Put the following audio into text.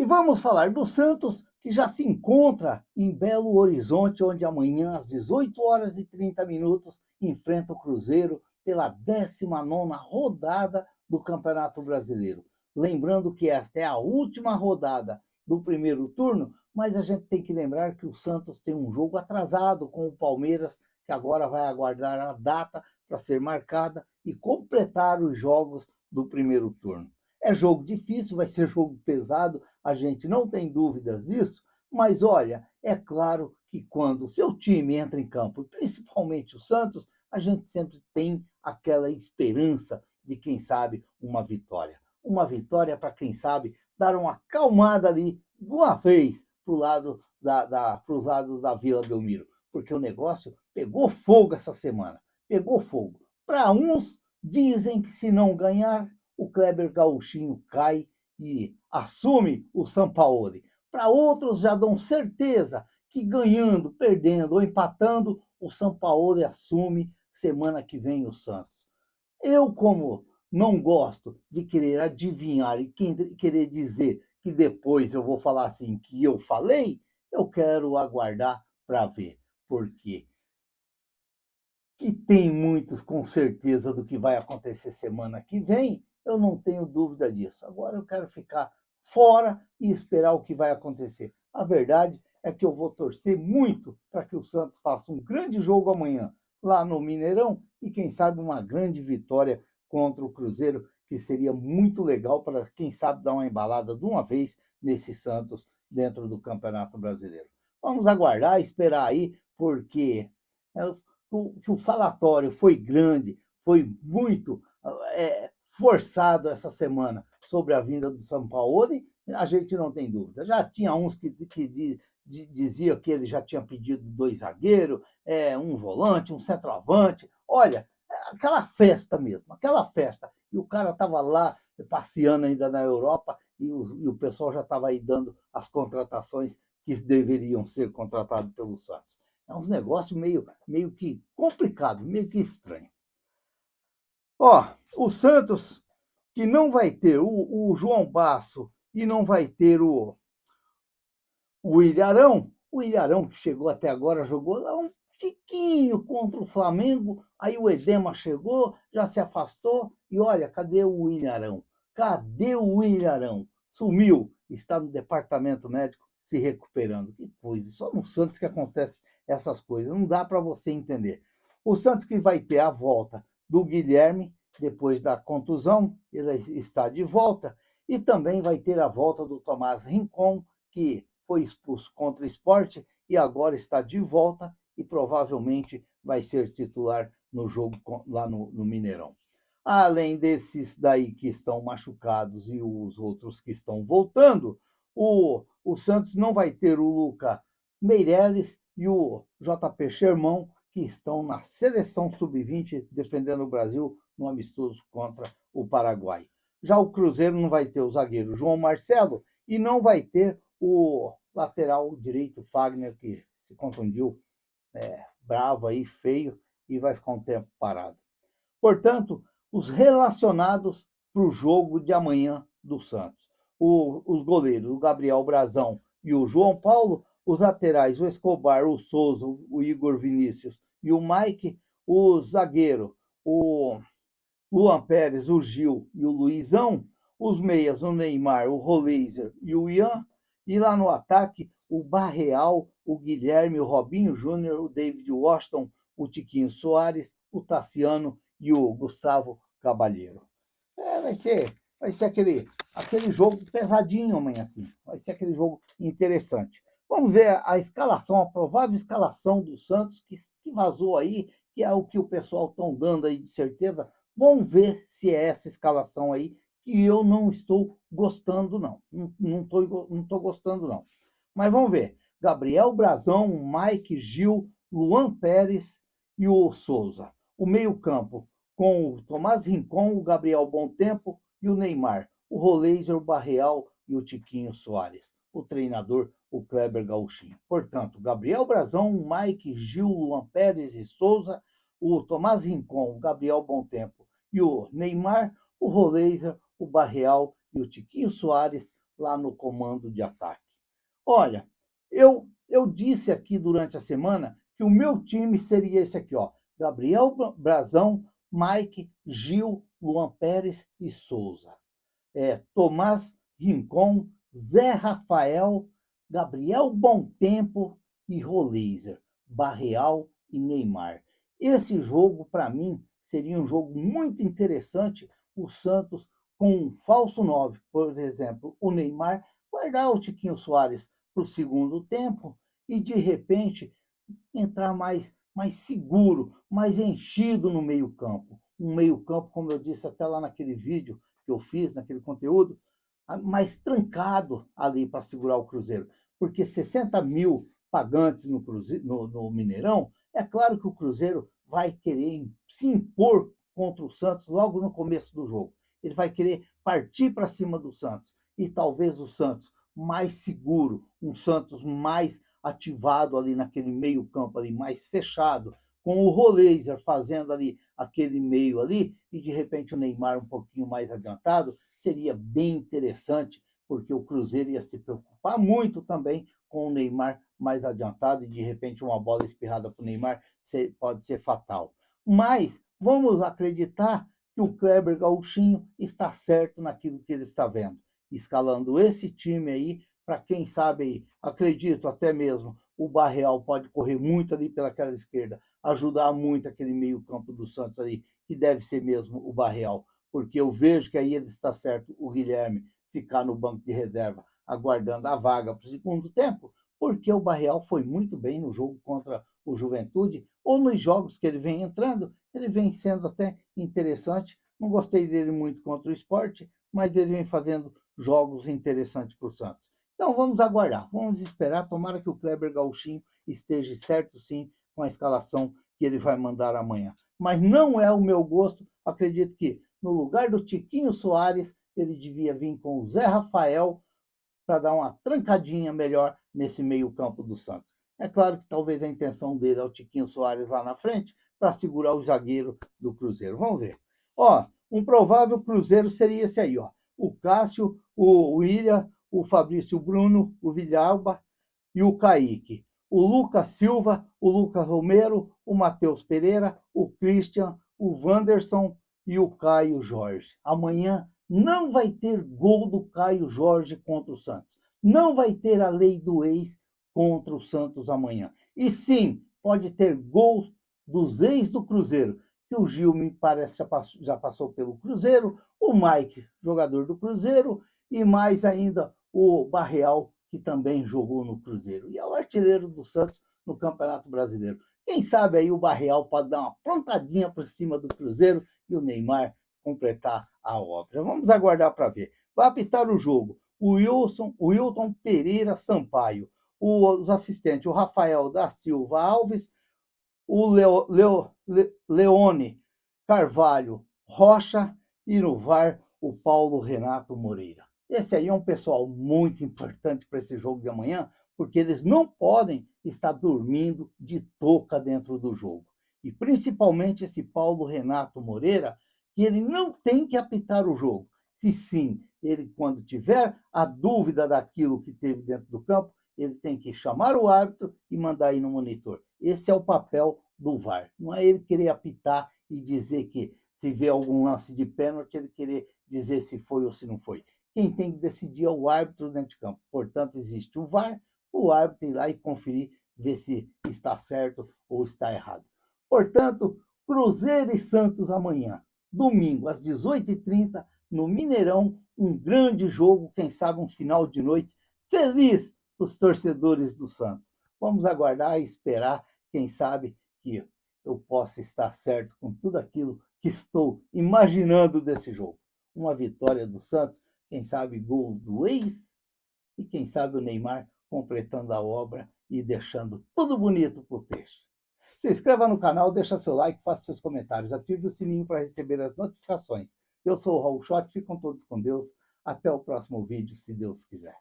E vamos falar do Santos, que já se encontra em Belo Horizonte, onde amanhã, às 18h30, enfrenta o Cruzeiro pela 19ª rodada do Campeonato Brasileiro. Lembrando que esta é a última rodada do primeiro turno, mas a gente tem que lembrar que o Santos tem um jogo atrasado com o Palmeiras, que agora vai aguardar a data para ser marcada e completar os jogos do primeiro turno. É jogo difícil, vai ser jogo pesado, a gente não tem dúvidas disso, mas olha, é claro que quando o seu time entra em campo, principalmente o Santos, a gente sempre tem aquela esperança de, quem sabe, uma vitória. Uma vitória para, quem sabe, dar uma acalmada ali de uma vez para o lado da Vila Belmiro, porque o negócio pegou fogo essa semana, pegou fogo. Para uns, dizem que se não ganhar, o Kleber Gauchinho cai e assume o Sampaoli. Para outros já dão certeza que ganhando, perdendo ou empatando, o Sampaoli assume semana que vem o Santos. Eu, como não gosto de querer adivinhar e querer dizer que depois eu vou falar assim que eu falei, eu quero aguardar para ver. Porque que tem muitos com certeza do que vai acontecer semana que vem, eu não tenho dúvida disso. Agora eu quero ficar fora e esperar o que vai acontecer. A verdade é que eu vou torcer muito para que o Santos faça um grande jogo amanhã lá no Mineirão e, quem sabe, uma grande vitória contra o Cruzeiro, que seria muito legal para, quem sabe, dar uma embalada de uma vez nesse Santos dentro do Campeonato Brasileiro. Vamos aguardar, esperar aí, porque que o falatório foi grande, foi muito forçado essa semana sobre a vinda do Sampaoli, a gente não tem dúvida. Já tinha uns que diziam que ele já tinha pedido 2 zagueiros, um volante, um centroavante. Olha, aquela festa mesmo, aquela festa. E o cara estava lá passeando ainda na Europa e o pessoal já estava aí dando as contratações que deveriam ser contratados pelo Santos. É uns negócios meio que complicado, meio que estranho. Ó, o Santos, que não vai ter o João Basso e não vai ter o Ilharão, que chegou até agora, jogou lá um tiquinho contra o Flamengo, aí o Edema chegou, já se afastou, e olha, cadê o Ilharão? Cadê o Ilharão? Sumiu, está no departamento médico se recuperando. Que coisa, só no Santos que acontece essas coisas, não dá para você entender. O Santos que vai ter a volta do Guilherme, depois da contusão, ele está de volta, e também vai ter a volta do Tomás Rincon, que foi expulso contra o Sport e agora está de volta e provavelmente vai ser titular no jogo lá no Mineirão. Além desses daí que estão machucados e os outros que estão voltando, o Santos não vai ter o Luca Meireles e o JP Sherman, que estão na seleção sub-20 defendendo o Brasil no amistoso contra o Paraguai. Já o Cruzeiro não vai ter o zagueiro João Marcelo e não vai ter o lateral direito Fagner, que se contundiu bravo aí, feio, e vai ficar um tempo parado. Portanto, os relacionados para o jogo de amanhã do Santos. Os goleiros, o Gabriel Brazão e o João Paulo, os laterais, o Escobar, o Souza, o Igor Vinícius e o Mike, o zagueiro, o Luan Pérez, o Gil e o Luizão, os meias, o Neymar, o Roleiser e o Ian, e lá no ataque, o Barreal, o Guilherme, o Robinho Júnior, o David Washington, o Tiquinho Soares, o Tassiano e o Gustavo Cabalheiro. Vai ser aquele jogo pesadinho amanhã, assim. Vai ser aquele jogo interessante. Vamos ver a escalação, a provável escalação do Santos, que vazou aí, que é o que o pessoal estão dando aí de certeza. Vamos ver se é essa escalação aí, que eu não estou gostando, não. Não estou gostando, não. Mas vamos ver. Gabriel Brazão, Mike, Gil, Luan Pérez e o Souza. O meio-campo com o Tomás Rincon, o Gabriel Bom Tempo e o Neymar. O Roleiser, o Barreal e o Tiquinho Soares. O treinador, o Kleber Gauchinho. Portanto, Gabriel Brazão, Mike, Gil, Luan Pérez e Souza, o Tomás Rincon, o Gabriel Bom Tempo e o Neymar, o Roleiser, o Barreal e o Tiquinho Soares, lá no comando de ataque. Olha, eu disse aqui durante a semana que o meu time seria esse aqui, ó. Gabriel Brazão, Mike, Gil, Luan Pérez e Souza. Tomás Rincon, Zé Rafael, Gabriel Bom Tempo e Rolizer, Barreal e Neymar. Esse jogo, para mim, seria um jogo muito interessante, o Santos com um falso 9, por exemplo, o Neymar, guardar o Tiquinho Soares para o segundo tempo e, de repente, entrar mais seguro, mais enchido no meio-campo. Um meio-campo, como eu disse até lá naquele vídeo que eu fiz, naquele conteúdo, mais trancado ali para segurar o Cruzeiro. Porque 60 mil pagantes no Mineirão, é claro que o Cruzeiro vai querer se impor contra o Santos logo no começo do jogo. Ele vai querer partir para cima do Santos. E talvez o Santos mais seguro, um Santos mais ativado ali naquele meio campo ali, mais fechado, com o Rolizer fazendo ali aquele meio ali, e de repente o Neymar um pouquinho mais adiantado, seria bem interessante, porque o Cruzeiro ia se preocupar muito também com o Neymar mais adiantado, e de repente uma bola espirrada para o Neymar pode ser fatal. Mas vamos acreditar que o Kleber Gauchinho está certo naquilo que ele está vendo, escalando esse time aí, para quem sabe aí, acredito até mesmo, o Barreal pode correr muito ali pelaquela esquerda, ajudar muito aquele meio campo do Santos ali, que deve ser mesmo o Barreal, porque eu vejo que aí ele está certo, o Guilherme, ficar no banco de reserva, aguardando a vaga para o segundo tempo, porque o Barreal foi muito bem no jogo contra o Juventude, ou nos jogos que ele vem entrando, ele vem sendo até interessante. Não gostei dele muito contra o Sport, mas ele vem fazendo jogos interessantes para o Santos. Então vamos aguardar, vamos esperar, tomara que o Kleber Gauchinho esteja certo sim com a escalação que ele vai mandar amanhã. Mas não é o meu gosto, acredito que no lugar do Tiquinho Soares, ele devia vir com o Zé Rafael para dar uma trancadinha melhor nesse meio-campo do Santos. É claro que talvez a intenção dele é o Tiquinho Soares lá na frente para segurar o zagueiro do Cruzeiro. Vamos ver. Ó, um provável Cruzeiro seria esse aí, ó. O Cássio, o William, o Fabrício Bruno, o Villalba e o Kaique. O Lucas Silva, o Lucas Romero, o Matheus Pereira, o Christian, o Wanderson e o Caio Jorge. Amanhã não vai ter gol do Caio Jorge contra o Santos. Não vai ter a lei do ex contra o Santos amanhã. E sim, pode ter gols dos ex do Cruzeiro, que o Gil me parece já passou pelo Cruzeiro, o Mike, jogador do Cruzeiro, e mais ainda o Barreal, que também jogou no Cruzeiro. E é o artilheiro do Santos no Campeonato Brasileiro. Quem sabe aí o Barreal pode dar uma plantadinha por cima do Cruzeiro e o Neymar completar a obra. Vamos aguardar para ver. Vai apitar o jogo o Wilton Pereira Sampaio, os assistentes, o Rafael da Silva Alves, o Leone Carvalho Rocha e no VAR o Paulo Renato Moreira. Esse aí é um pessoal muito importante para esse jogo de amanhã, porque eles não podem estar dormindo de touca dentro do jogo. E principalmente esse Paulo Renato Moreira, que ele não tem que apitar o jogo. Se sim, ele quando tiver a dúvida daquilo que teve dentro do campo, ele tem que chamar o árbitro e mandar aí no monitor. Esse é o papel do VAR. Não é ele querer apitar e dizer que se vê algum lance de pênalti, ele querer dizer se foi ou se não foi. Quem tem que decidir é o árbitro dentro de campo. Portanto, existe o VAR, o árbitro ir lá e conferir, ver se está certo ou está errado. Portanto, Cruzeiro e Santos amanhã, domingo, às 18h30, no Mineirão, um grande jogo, quem sabe um final de noite feliz para os torcedores do Santos. Vamos aguardar e esperar, quem sabe que eu possa estar certo com tudo aquilo que estou imaginando desse jogo. Uma vitória do Santos, quem sabe gol do ex, e quem sabe o Neymar completando a obra e deixando tudo bonito para o peixe. Se inscreva no canal, deixa seu like, faça seus comentários, ative o sininho para receber as notificações. Eu sou o Raul Schott, ficam todos com Deus. Até o próximo vídeo, se Deus quiser.